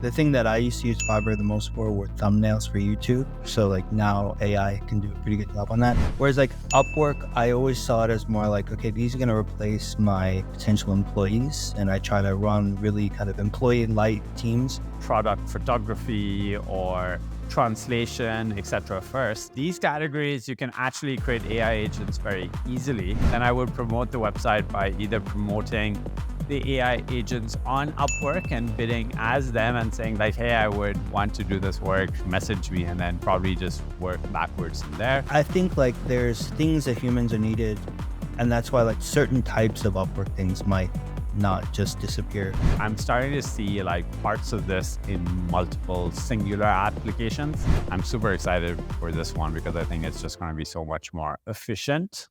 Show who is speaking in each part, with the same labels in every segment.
Speaker 1: The thing that I used to use Fiverr the most for were thumbnails for YouTube. So like now AI can do a pretty good job on that. Whereas like Upwork, I always saw it as more like, okay, these are going to replace my potential employees. And I try to run really kind of employee light teams.
Speaker 2: Product photography or translation, etc. first. These categories, you can actually create AI agents very easily. And I would promote the website by either promoting the AI agents on Upwork and bidding as them and saying like, hey, I would want to do this work, message me, and then probably just work backwards from there.
Speaker 1: I think like there's things that humans are needed. And that's why like certain types of Upwork things might not just disappear.
Speaker 2: I'm starting to see like parts of this in multiple singular applications. I'm super excited for this one because I think it's just going to be so much more efficient.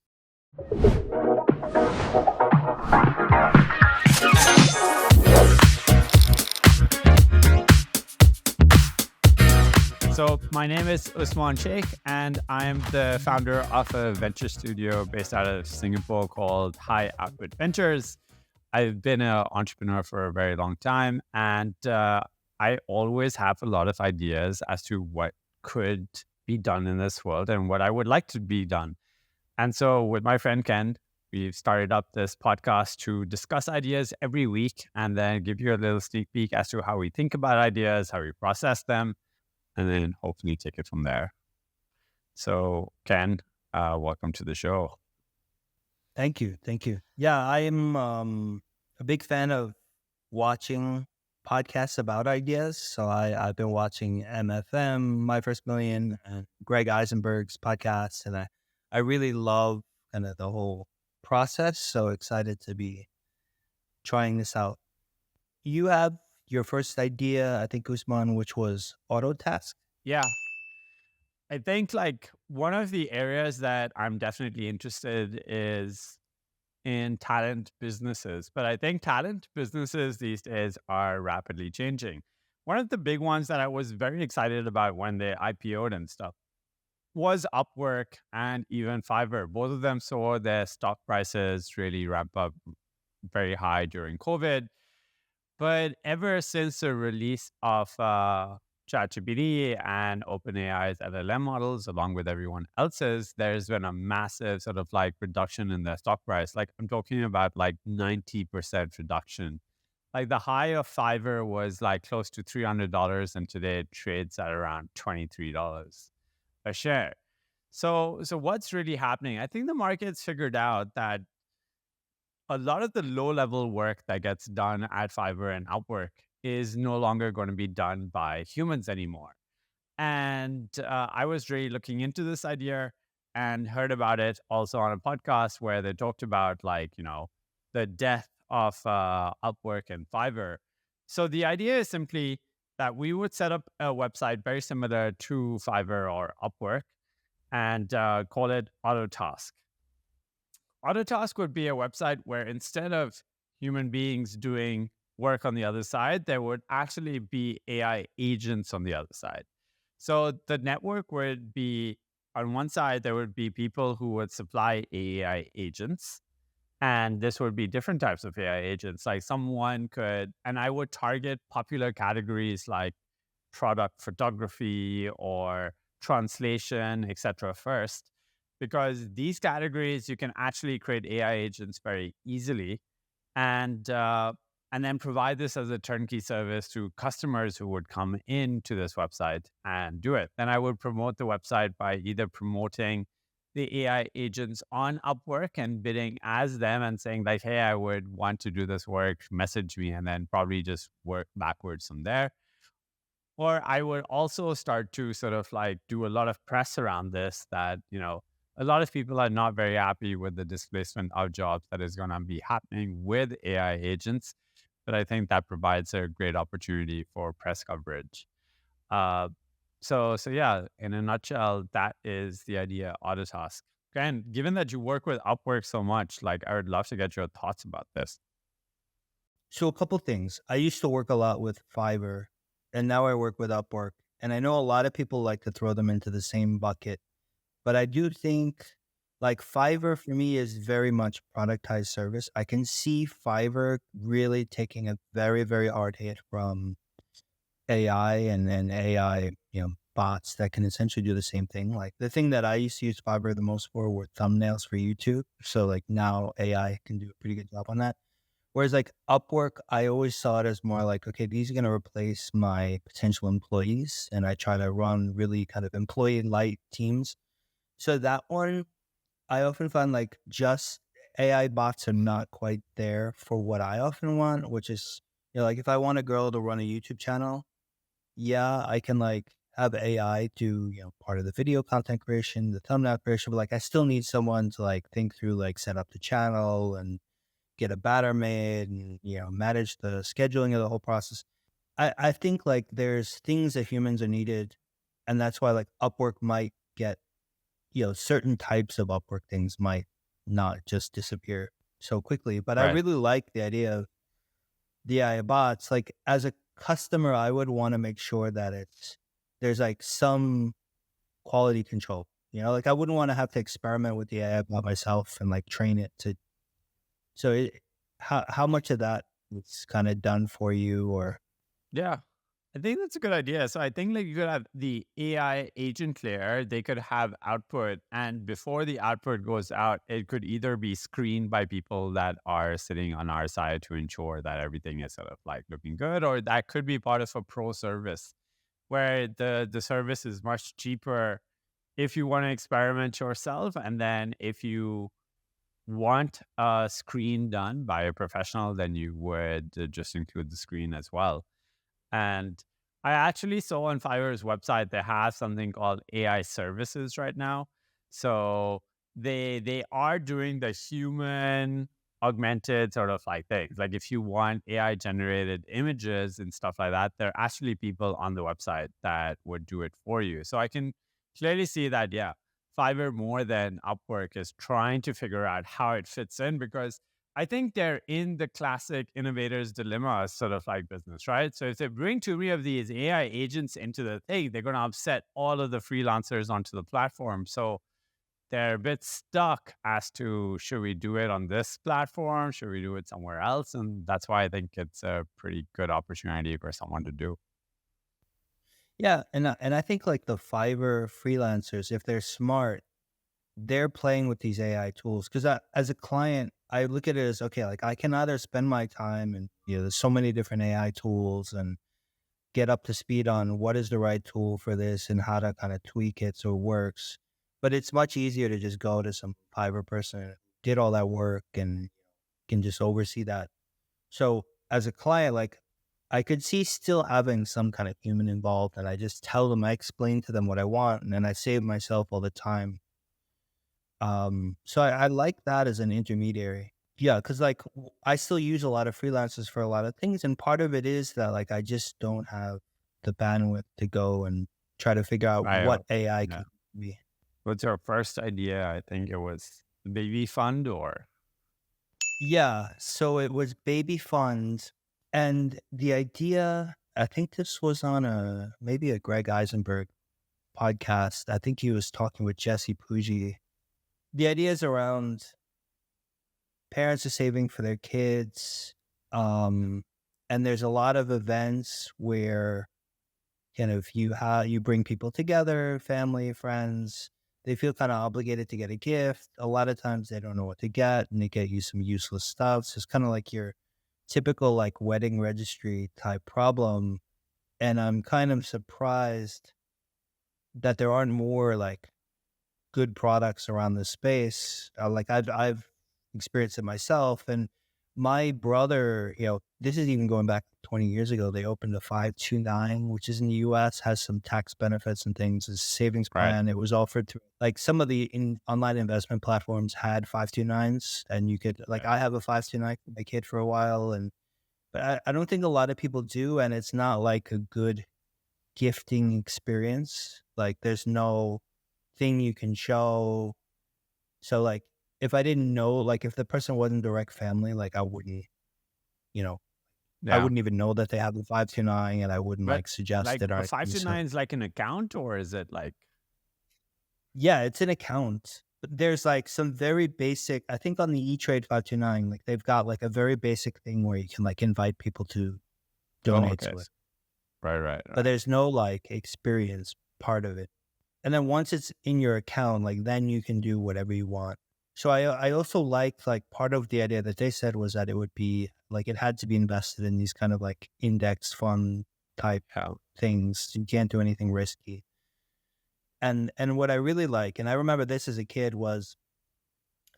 Speaker 2: So my name is Usman Sheikh, and I'm the founder of a venture studio based out of Singapore called High Output Ventures. I've been an entrepreneur for a very long time, and I always have a lot of ideas as to what could be done in this world and what I would like to be done. And so with my friend Ken, we've started up this podcast to discuss ideas every week and then give you a little sneak peek as to how we think about ideas, how we process them, and then hopefully take it from there. So Ken, welcome to the show.
Speaker 1: Thank you. Yeah, I am a big fan of watching podcasts about ideas. So I've been watching MFM, My First Million, and Greg Eisenberg's podcasts. And I really love kind of the whole process. So excited to be trying this out. You have your first idea, I think, Usman, which was Autotask.
Speaker 2: Yeah. I think like one of the areas that I'm definitely interested is in talent businesses. But I think talent businesses these days are rapidly changing. One of the big ones that I was very excited about when they IPO'd and stuff was Upwork and even Fiverr. Both of them saw their stock prices really ramp up very high during COVID. But ever since the release of ChatGPT and OpenAI's LLM models, along with everyone else's, there's been a massive sort of like reduction in their stock price. Like I'm talking about like 90% reduction. Like the high of Fiverr was like close to $300, and today it trades at around $23 a share. So what's really happening? I think the market's figured out that a lot of the low-level work that gets done at Fiverr and Upwork is no longer going to be done by humans anymore. And I was really looking into this idea and heard about it also on a podcast where they talked about like, the death of Upwork and Fiverr. So the idea is simply that we would set up a website very similar to Fiverr or Upwork and call it Autotask. Autotask would be a website where instead of human beings doing work on the other side, there would actually be AI agents on the other side. So the network would be, on one side, there would be people who would supply AI agents. And this would be different types of AI agents. Like someone could, and I would target popular categories like product photography or translation, etc. first, because these categories, you can actually create AI agents very easily and then provide this as a turnkey service to customers who would come into this website and do it. Then I would promote the website by either promoting the AI agents on Upwork and bidding as them and saying like, hey, I would want to do this work, message me, and then probably just work backwards from there. Or I would also start to sort of like do a lot of press around this that, a lot of people are not very happy with the displacement of jobs that is going to be happening with AI agents. But I think that provides a great opportunity for press coverage. So yeah, in a nutshell, that is the idea of Autotask. And given that you work with Upwork so much, like I would love to get your thoughts about this.
Speaker 1: So a couple things. I used to work a lot with Fiverr, and now I work with Upwork. And I know a lot of people like to throw them into the same bucket. But I do think like Fiverr for me is very much productized service. I can see Fiverr really taking a very, very hard hit from AI and AI, bots that can essentially do the same thing. Like the thing that I used to use Fiverr the most for were thumbnails for YouTube. So like now AI can do a pretty good job on that. Whereas like Upwork, I always saw it as more like, okay, these are going to replace my potential employees. And I try to run really kind of employee light teams. So that one, I often find like just AI bots are not quite there for what I often want, which is, like if I want a girl to run a YouTube channel, yeah, I can like have AI do, part of the video content creation, the thumbnail creation, but like I still need someone to like think through like set up the channel and get a batter made and, manage the scheduling of the whole process. I think like there's things that humans are needed. And that's why like Upwork might get, certain types of Upwork things might not just disappear so quickly. But I
Speaker 2: Right.
Speaker 1: really like the idea of the AI bots. Like as a customer, I would want to make sure that there's like some quality control. Like I wouldn't want to have to experiment with the AI bot myself and like train it to. So how much of that is kind of done for you or
Speaker 2: Yeah. I think that's a good idea. So I think like you could have the AI agent layer, they could have output, and before the output goes out, it could either be screened by people that are sitting on our side to ensure that everything is sort of like looking good, or that could be part of a pro service where the service is much cheaper if you want to experiment yourself, and then if you want a screen done by a professional, then you would just include the screen as well. And I actually saw on Fiverr's website they have something called AI services right now. So they are doing the human augmented sort of like things. Like if you want AI generated images and stuff like that, there are actually people on the website that would do it for you. So I can clearly see that, yeah, Fiverr more than Upwork is trying to figure out how it fits in, because I think they're in the classic innovator's dilemma sort of like business, right? So if they bring too many of these AI agents into the thing, they're going to upset all of the freelancers onto the platform. So they're a bit stuck as to, should we do it on this platform? Should we do it somewhere else? And that's why I think it's a pretty good opportunity for someone to do.
Speaker 1: yeah, and I think like the Fiverr freelancers, if they're smart, they're playing with these AI tools. Because as a client, I look at it as okay, like I can either spend my time and there's so many different AI tools and get up to speed on what is the right tool for this and how to kind of tweak it so it works. But it's much easier to just go to some Fiverr person who did all that work and can just oversee that. So as a client, like I could see still having some kind of human involved, and I just tell them, I explain to them what I want, and then I save myself all the time. So I like that as an intermediary. Yeah, because like I still use a lot of freelancers for a lot of things, and part of it is that like I just don't have the bandwidth to go and try to figure out
Speaker 2: Right.
Speaker 1: what AI
Speaker 2: Yeah.
Speaker 1: can be.
Speaker 2: What's your first idea? I think it was the baby fund or
Speaker 1: Yeah, so it was baby funds, and the idea. I think this was on a maybe a Greg Eisenberg podcast. I think he was talking with Jesse Pujji. The idea is around parents are saving for their kids. Um, and there's a lot of events where kind of you bring people together, family, friends. They feel kind of obligated to get a gift. A lot of times they don't know what to get, and they get you some useless stuff. So it's kind of like your typical like wedding registry type problem. And I'm kind of surprised that there aren't more like good products around this space. Like I've experienced it myself, and my brother, this is even going back 20 years ago. They opened a 529, which is in the U.S. has some tax benefits and things. It's a savings
Speaker 2: right.
Speaker 1: plan. It was offered to like some of the online investment platforms had 529s, and you could like
Speaker 2: Right.
Speaker 1: I have a 529 for my kid for a while, and but I don't think a lot of people do, and it's not like a good gifting experience. Like there's no thing you can show. So, like, if I didn't know, like, if the person wasn't direct family, like, you know, I
Speaker 2: Yeah.
Speaker 1: wouldn't even know that they have the 529, and I wouldn't,
Speaker 2: But
Speaker 1: like, suggest
Speaker 2: like
Speaker 1: it
Speaker 2: a
Speaker 1: or
Speaker 2: five
Speaker 1: do
Speaker 2: to
Speaker 1: so.
Speaker 2: nine is like an account, or is it like
Speaker 1: Yeah, it's an account. But there's, like, some very basic I think on the E-Trade 529, like, they've got, like, a very basic thing where you can, like, invite people to
Speaker 2: oh
Speaker 1: donate
Speaker 2: okay.
Speaker 1: to it.
Speaker 2: Right, right,
Speaker 1: but
Speaker 2: right.
Speaker 1: there's no like experience part of it. And then once it's in your account, like then you can do whatever you want. So I also liked like part of the idea that they said was that it would be like it had to be invested in these kind of like index fund type
Speaker 2: Yeah.
Speaker 1: things. You can't do anything risky. And what I really like, and I remember this as a kid, was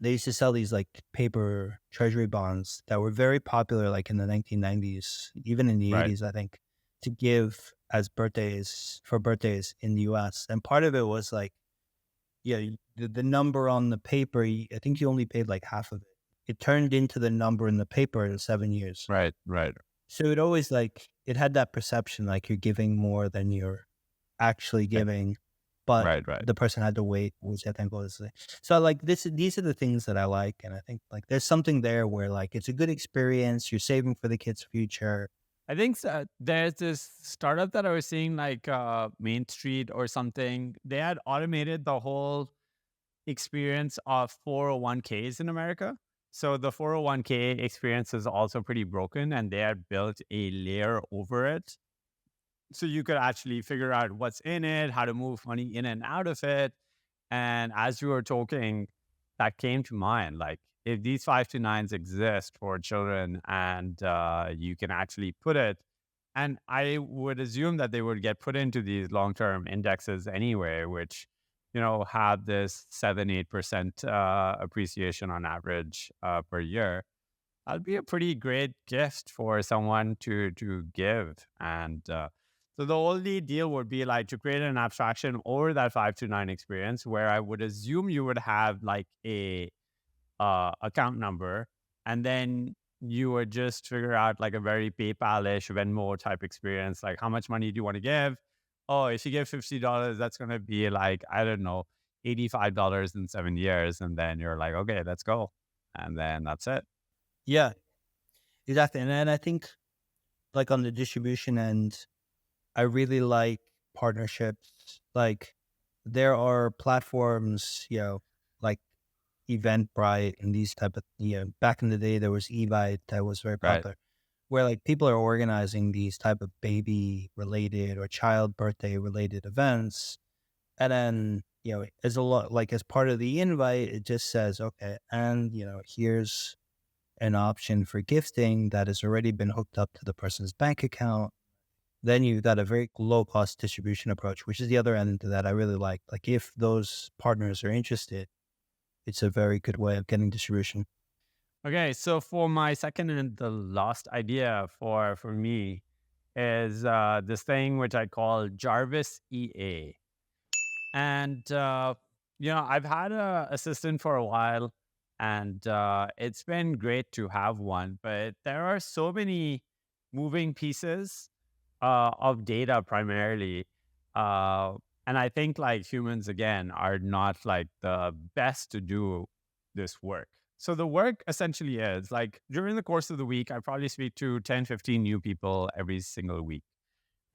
Speaker 1: they used to sell these like paper treasury bonds that were very popular like in the 1990s, even in the
Speaker 2: Right,
Speaker 1: 80s, I think, to give as birthdays for birthdays in the US. And part of it was like, yeah, the number on the paper, I think you only paid like half of it. It turned into the number in the paper in 7 years.
Speaker 2: right, right,
Speaker 1: So it always like, it had that perception like you're giving more than you're actually
Speaker 2: right,
Speaker 1: giving, but
Speaker 2: right, right.
Speaker 1: the person had to wait, which I think was so like this. These are the things that I like, and I think like there's something there where like it's a good experience. You're saving for the kid's future.
Speaker 2: I think there's this startup that I was seeing, like Main Street or something. They had automated the whole experience of 401ks in America. So the 401k experience is also pretty broken, and they had built a layer over it. So you could actually figure out what's in it, how to move money in and out of it. And as you were talking, that came to mind. Like, if these 5 to 9s exist for children, and you can actually put it, and I would assume that they would get put into these long term indexes anyway, which, have this 7, 8% appreciation on average per year. That'd be a pretty great gift for someone to give. And so the only deal would be like to create an abstraction over that 5 to 9 experience, where I would assume you would have like a account number, and then you would just figure out like a very PayPal-ish Venmo type experience. Like, how much money do you want to give? Oh, if you give $50, that's going to be like, I don't know, $85 in 7 years. And then you're like, okay, let's go. And then that's it.
Speaker 1: Yeah, exactly. And then I think like on the distribution end, I really like partnerships. Like there are platforms, like Eventbrite and these type of, back in the day there was Evite that was very
Speaker 2: Right.
Speaker 1: popular, where like people are organizing these type of baby related or child birthday related events. And then, as a lot like as part of the invite, it just says, okay, and here's an option for gifting that has already been hooked up to the person's bank account. Then you've got a very low cost distribution approach, which is the other end to that I really like. Like if those partners are interested, it's a very good way of getting distribution.
Speaker 2: Okay, so for my second and the last idea for me is this thing which I call Jarvis EA. And I've had a assistant for a while, and it's been great to have one. But there are so many moving pieces of data primarily, uh, and I think like humans again are not like the best to do this work. So the work essentially is like, during the course of the week, I probably speak to 10, 15 new people every single week,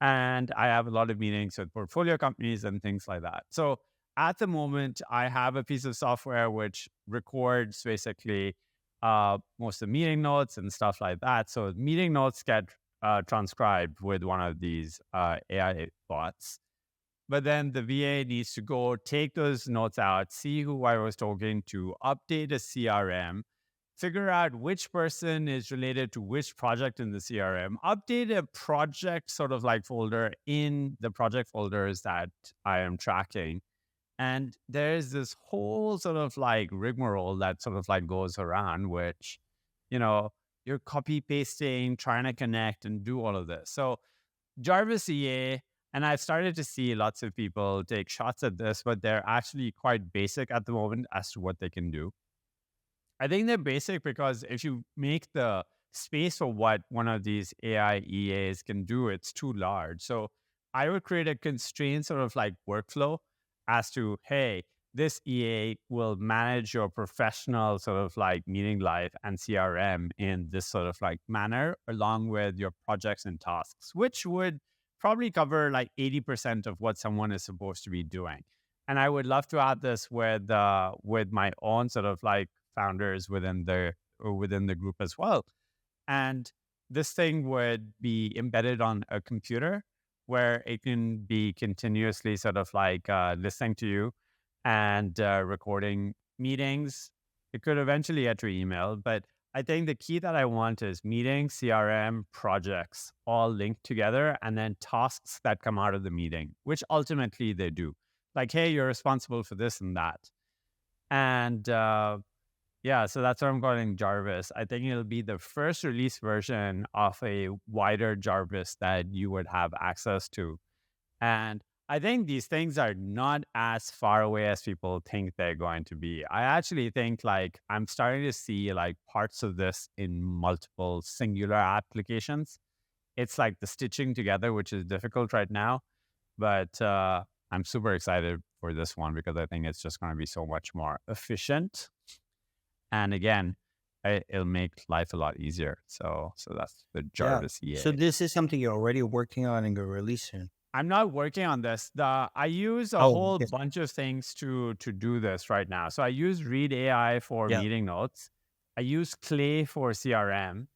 Speaker 2: and I have a lot of meetings with portfolio companies and things like that. So at the moment, I have a piece of software which records basically most of the meeting notes and stuff like that. So meeting notes get transcribed with one of these AI bots. But then the VA needs to go take those notes out, see who I was talking to, update a CRM, figure out which person is related to which project in the CRM, update a project sort of like folder in the project folders that I am tracking. And there's this whole sort of like rigmarole that sort of like goes around, which, you know, you're copy pasting, trying to connect and do all of this. So Jarvis EA, and I've started to see lots of people take shots at this, but they're actually quite basic at the moment as to what they can do. I think they're basic because if you make the space for what one of these AI EAs can do, it's too large. So I would create a constrained sort of like workflow as to, hey, this EA will manage your professional sort of like meeting life and CRM in this sort of like manner, along with your projects and tasks, which would probably cover like 80% of what someone is supposed to be doing. And I would love to add this with my own sort of like founders within the group as well. And this thing would be embedded on a computer. where it can be continuously sort of like listening to you and recording meetings. It could eventually get to email, but I think the key that I want is meetings, CRM, projects all linked together, and then tasks that come out of the meeting, which ultimately they do. Like, hey, you're responsible for this and that. And yeah, so that's what I'm calling Jarvis. I think it'll be the first release version of a wider Jarvis that you would have access to. And I think these things are not as far away as people think they're going to be. I actually think like I'm starting to see like parts of this in multiple singular applications. It's like the stitching together, which is difficult right now. But I'm super excited for this one because I think it's just going to be so much more efficient. And again, it'll make life a lot easier. So that's the
Speaker 1: Yeah.
Speaker 2: Jarvis
Speaker 1: So
Speaker 2: EA.
Speaker 1: this is something you're already working on and going to release soon.
Speaker 2: I'm not working on this. I use a
Speaker 1: Oh,
Speaker 2: whole
Speaker 1: yes.
Speaker 2: bunch of things to do this right now. So I use Read AI for
Speaker 1: Yeah.
Speaker 2: meeting notes. I use Clay for CRM,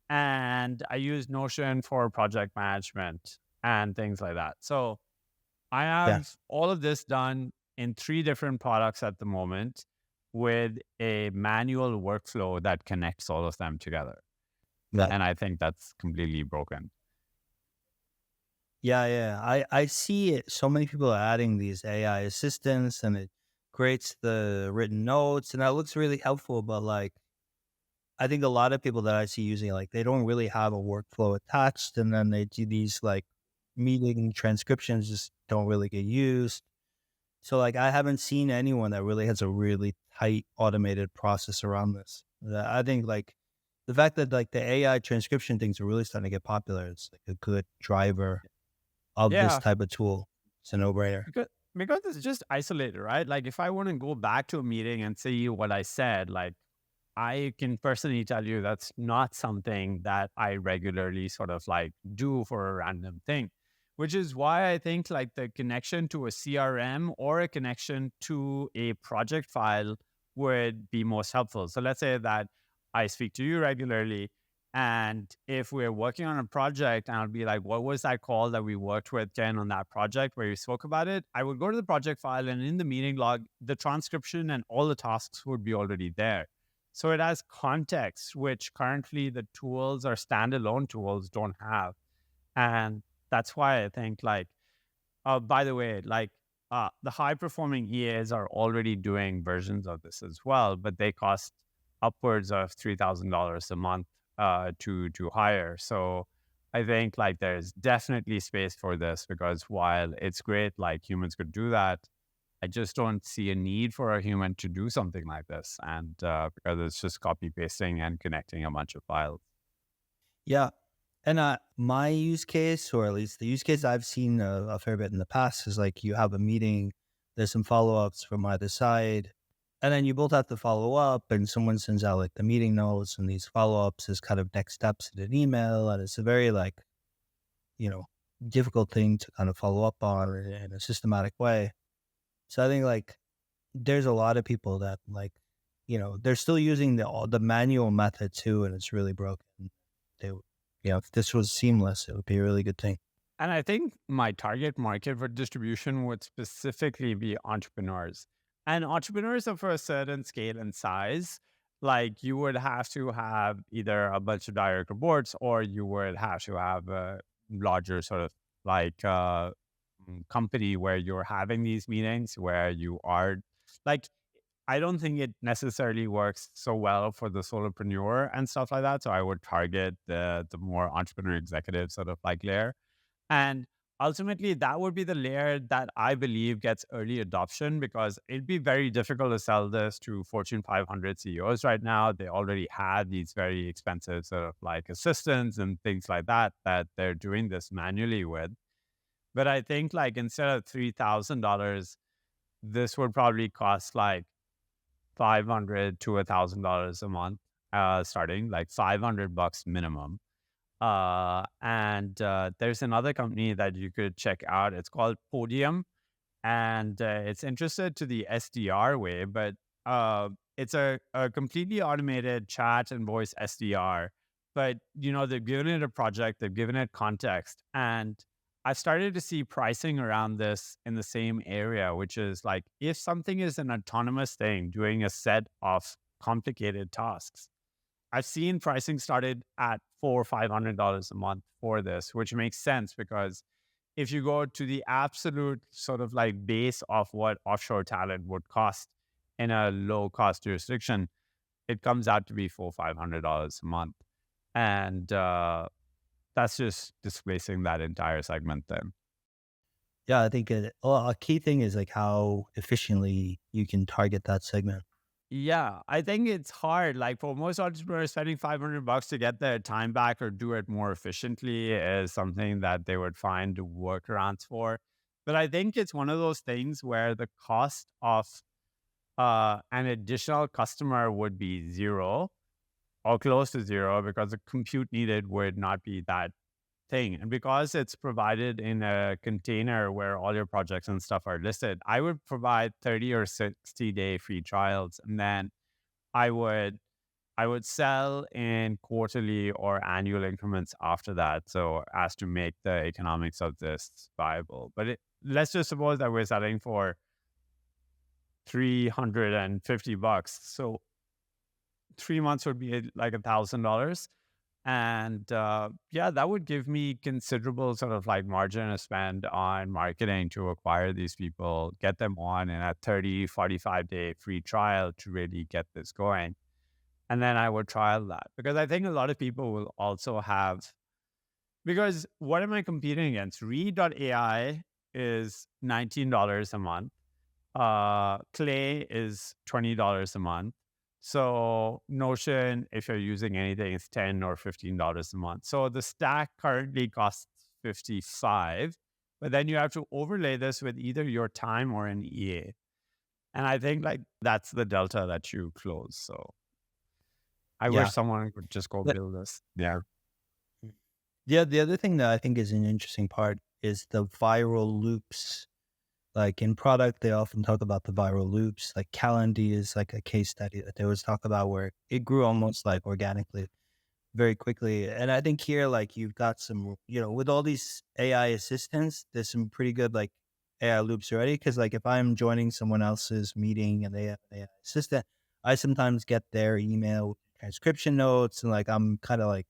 Speaker 2: and I use Notion for project management and things like that. So I
Speaker 1: Yeah.
Speaker 2: have all of this done in 3 different products at the moment with a manual workflow that connects all of them together.
Speaker 1: Yeah.
Speaker 2: And I think that's completely broken.
Speaker 1: Yeah. Yeah. I see it. So many people are adding these AI assistants and it creates the written notes and that looks really helpful. But like, I think a lot of people that I see using it, like they don't really have a workflow attached. And then they do these like meeting transcriptions just don't really get used. So, like, I haven't seen anyone that really has a really tight automated process around this. I think, like, the fact that, like, the AI transcription things are really starting to get popular is, like, a good driver of this
Speaker 2: Yeah.
Speaker 1: type of tool. It's a no-brainer.
Speaker 2: Because it's just isolated, right? Like if I want to go back to a meeting and see what I said, like I can personally tell you that's not something that I regularly sort of like do for a random thing, which is why I think like the connection to a CRM or a connection to a project file would be most helpful. So let's say that I speak to you regularly. And if we're working on a project, and I'll be like, what was that call that we worked with Jen on that project where you spoke about it? I would go to the project file and in the meeting log, the transcription and all the tasks would be already there. So it has context, which currently the tools or standalone tools don't have. And that's why I think like, by the way, like the high performing EAs are already doing versions of this as well, but they cost upwards of $3,000 a month to hire. So I think like there's definitely space for this because while it's great, like humans could do that, I just don't see a need for a human to do something like this. And because it's just copy pasting and connecting a bunch of files.
Speaker 1: Yeah. And, my use case, or at least the use case I've seen a fair bit in the past is, like, you have a meeting, there's some follow-ups from either side, and then you both have to follow up, and someone sends out, like, the meeting notes, and these follow-ups is kind of next steps in an email, and it's a very, like, you know, difficult thing to kind of follow up on in a systematic way. So I think like there's a lot of people that like, they're still using the manual method too, and it's really broken. They, if this was seamless, it would be a really good thing.
Speaker 2: And I think my target market for distribution would specifically be entrepreneurs. And entrepreneurs of a certain scale and size, like you would have to have either a bunch of direct reports or you would have to have a larger sort of like company where you're having these meetings where you are like I don't think it necessarily works so well for the solopreneur and stuff like that. So I would target the more entrepreneur executive sort of like layer. And ultimately, that would be the layer that I believe gets early adoption because it'd be very difficult to sell this to Fortune 500 CEOs right now. They already had these very expensive sort of like assistants and things like that that they're doing this manually with. But I think like instead of $3,000, this would probably cost like 500 to $1,000 a month, starting like 500 bucks minimum. And there's another company that you could check out. It's called Podium, and it's interested to the SDR way, but it's a completely automated chat and voice SDR. But they've given it a project, they've given it context, and I started to see pricing around this in the same area, which is like if something is an autonomous thing doing a set of complicated tasks, I've seen pricing started at $400 or $500 a month for this, which makes sense because if you go to the absolute sort of like base of what offshore talent would cost in a low cost jurisdiction, it comes out to be $400-$500 a month. And that's just displacing that entire segment then.
Speaker 1: Yeah, I think a key thing is like how efficiently you can target that segment.
Speaker 2: Yeah, I think it's hard. Like for most entrepreneurs, spending $500 to get their time back or do it more efficiently is something that they would find workarounds for. But I think it's one of those things where the cost of an additional customer would be zero or close to zero because the compute needed would not be that thing. And because it's provided in a container where all your projects and stuff are listed, I would provide 30 or 60-day free trials. And then I would I would sell in quarterly or annual increments after that. So as to make the economics of this viable. But let's just suppose that we're selling for $350. So 3 months would be like $1,000. And yeah, that would give me considerable sort of like margin of spend on marketing to acquire these people, get them on in a 30, 45-day free trial to really get this going. And then I would trial that because I think a lot of people will also have, because what am I competing against? Read.ai is $19 a month. Clay is $20 a month. So Notion, if you're using anything, is $10 or $15 a month. So the stack currently costs 55, but then you have to overlay this with either your time or an EA. And I think like that's the delta that you close. So I wish
Speaker 1: Yeah.
Speaker 2: someone could just go
Speaker 1: But
Speaker 2: build this. Yeah.
Speaker 1: yeah, the other thing that I think is an interesting part is the viral loops. Like in product, they often talk about the viral loops. Like Calendly is like a case study that they always talk about where it grew almost like organically very quickly. And I think here, like you've got some, with all these AI assistants, there's some pretty good like AI loops already. Cause like if I'm joining someone else's meeting and they have an AI assistant, I sometimes get their email with transcription notes and like I'm kind of like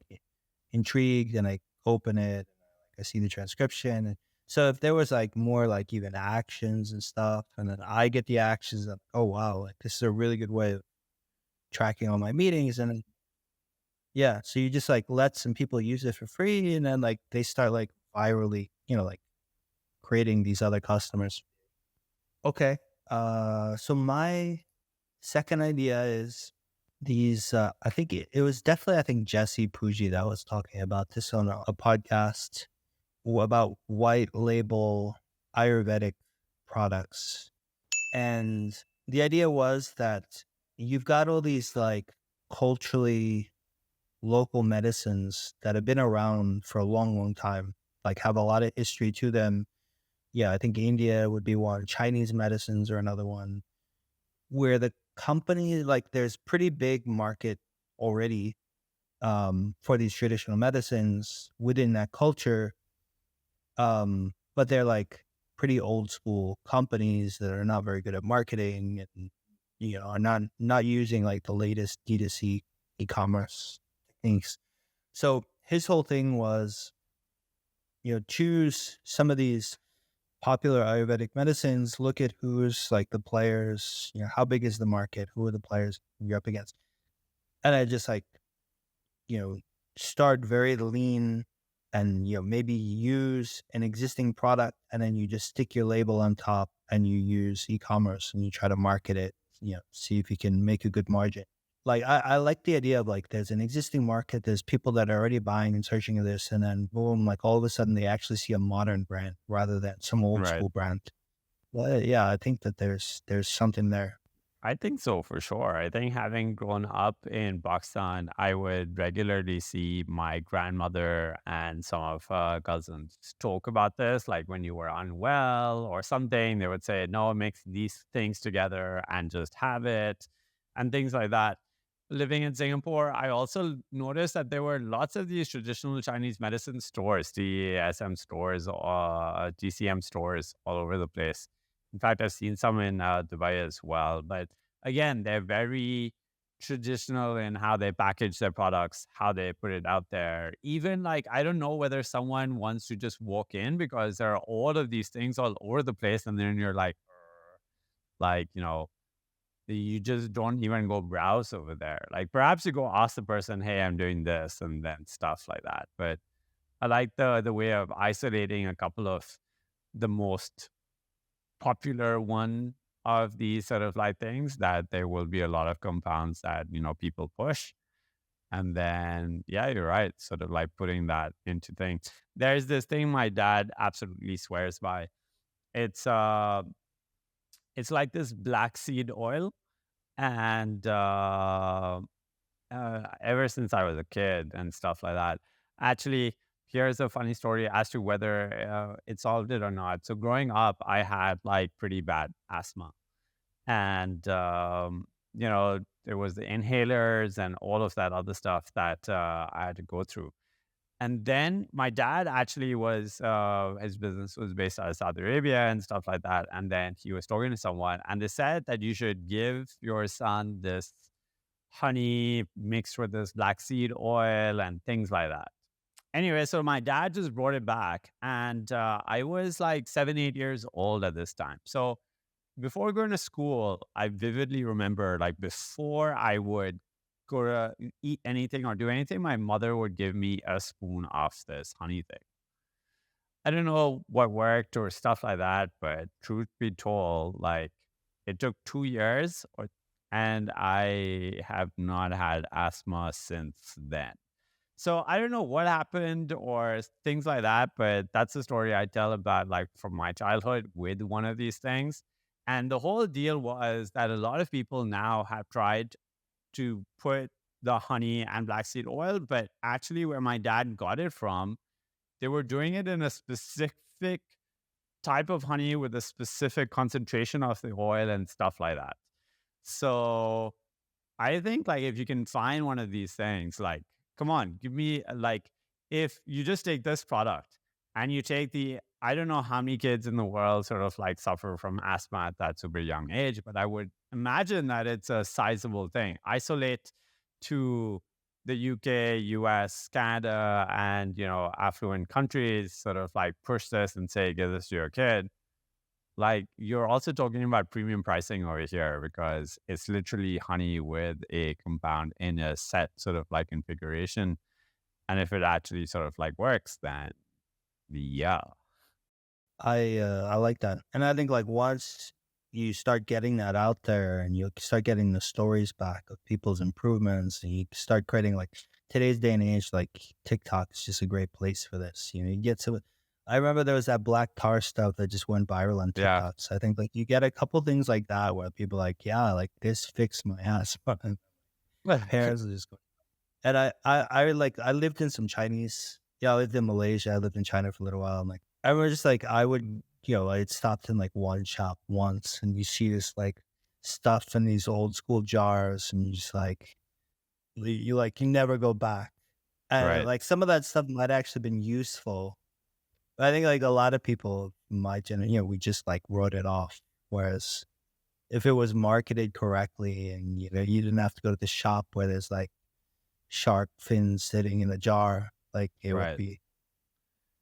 Speaker 1: intrigued and I open it and I see the transcription. And so if there was like more like even actions and stuff, and then I get the actions, oh wow, like this is a really good way of tracking all my meetings. And then, yeah, so you just like let some people use it for free, and then like they start like virally, like creating these other customers. Okay. So my second idea is these. I think it was definitely I think Jesse Pujji that was talking about this on a podcast about white label Ayurvedic products. And the idea was that you've got all these like culturally local medicines that have been around for a long, long time, like have a lot of history to them. Yeah, I think India would be one. Chinese medicines are another one where the company, like there's pretty big market already for these traditional medicines within that culture. But they're like pretty old school companies that are not very good at marketing and are not using like the latest D2C e-commerce techniques. So his whole thing was, choose some of these popular Ayurvedic medicines, look at who's like the players, how big is the market, who are the players you're up against. And I just like, you know, start very lean and, maybe use an existing product and then you just stick your label on top and you use e-commerce and you try to market it, see if you can make a good margin. Like I like the idea of like there's an existing market, there's people that are already buying and searching of this, and then boom, like all of a sudden they actually see a modern brand rather than some old
Speaker 2: Right.
Speaker 1: school brand. Well, yeah, I think that there's something there.
Speaker 2: I think so for sure. I think having grown up in Pakistan, I would regularly see my grandmother and some of her cousins talk about this. Like when you were unwell or something, they would say, no, mix these things together and just have it and things like that. living in Singapore, I also noticed that there were lots of these traditional Chinese medicine stores, TSM stores, GCM stores all over the place. In fact, I've seen some in Dubai as well. But again, they're very traditional in how they package their products, how they put it out there. Even like, I don't know whether someone wants to just walk in because there are all of these things all over the place. And then you're like, like, you just don't even go browse over there. Like perhaps you go ask the person, "Hey, I'm doing this," and then stuff like that. But I like the way of isolating a couple of the most popular one of these sort of like things that there will be a lot of compounds that people push. And then yeah, you're right. Sort of like putting that into things. There's this thing my dad absolutely swears by. It's it's like this black seed oil and ever since I was a kid and stuff like that. Actually, here's a funny story as to whether it solved it or not. So, growing up, I had like pretty bad asthma, and there was the inhalers and all of that other stuff that I had to go through. And then my dad actually was his business was based out of Saudi Arabia and stuff like that. And then he was talking to someone, and they said that you should give your son this honey mixed with this black seed oil and things like that. Anyway, so my dad just brought it back, and I was like 7, 8 years old at this time. So before going to school, I vividly remember like before I would go to eat anything or do anything, my mother would give me a spoon of this honey thing. I don't know what worked or stuff like that, but truth be told, like it took 2 years and I have not had asthma since then. So I don't know what happened or things like that, but that's the story I tell about like from my childhood with one of these things. And the whole deal was that a lot of people now have tried to put the honey and black seed oil, but actually where my dad got it from, they were doing it in a specific type of honey with a specific concentration of the oil and stuff like that. So I think like if you can find one of these things, like, come on, give me like if you just take this product and you take I don't know how many kids in the world sort of like suffer from asthma at that super young age, but I would imagine that it's a sizable thing. Isolate to the UK, US, Canada, and affluent countries, sort of like push this and say, give this to your kid. Like you're also talking about premium pricing over here because it's literally honey with a compound in a set sort of like configuration. And if it actually sort of like works, then yeah.
Speaker 1: I like that, and I think like once you start getting that out there, and you start getting the stories back of people's improvements, and you start creating like today's day and age, like TikTok is just a great place for this. You get to. I remember there was that black tar stuff that just went viral on
Speaker 2: Yeah.
Speaker 1: TikTok. So I think like you get a couple things like that where people are like, yeah, like this fixed my asthma. And parents are just going. And I lived in some Chinese. Yeah, I lived in Malaysia. I lived in China for a little while. And like I remember just like I would, I'd stopped in like one shop once and you see this like stuff in these old school jars and you just like you never go back. And
Speaker 2: Right.
Speaker 1: like some of that stuff might actually been useful. But I think like a lot of people my generation, we just like wrote it off. Whereas if it was marketed correctly and you didn't have to go to the shop where there's like shark fins sitting in a jar, like it would
Speaker 2: Right.
Speaker 1: be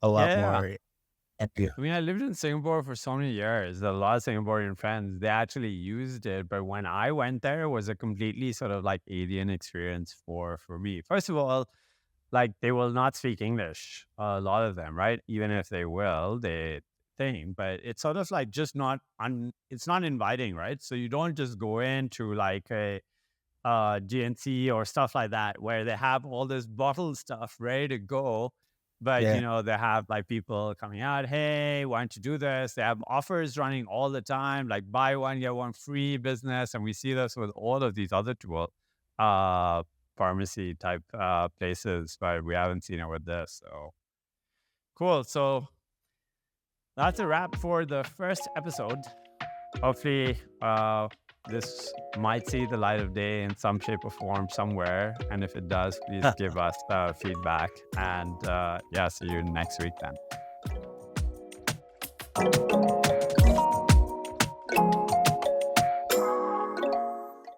Speaker 1: a lot
Speaker 2: Yeah.
Speaker 1: more epic.
Speaker 2: I mean, I lived in Singapore for so many years. A lot of Singaporean friends, they actually used it. But when I went there, it was a completely sort of like alien experience for me. First of all, like they will not speak English, a lot of them, right? Even if they will, they think, but it's sort of like just not it's not inviting, right? So you don't just go into like a GNC or stuff like that where they have all this bottled stuff ready to go. But
Speaker 1: Yeah.
Speaker 2: they have like people coming out, hey, why don't you do this? They have offers running all the time, like buy one, get one free business. And we see this with all of these other uh pharmacy type places, but we haven't seen it with this. So cool. So that's a wrap for the first episode. Hopefully, this might see the light of day in some shape or form somewhere. And if it does, please give us feedback. And yeah, see you next week then.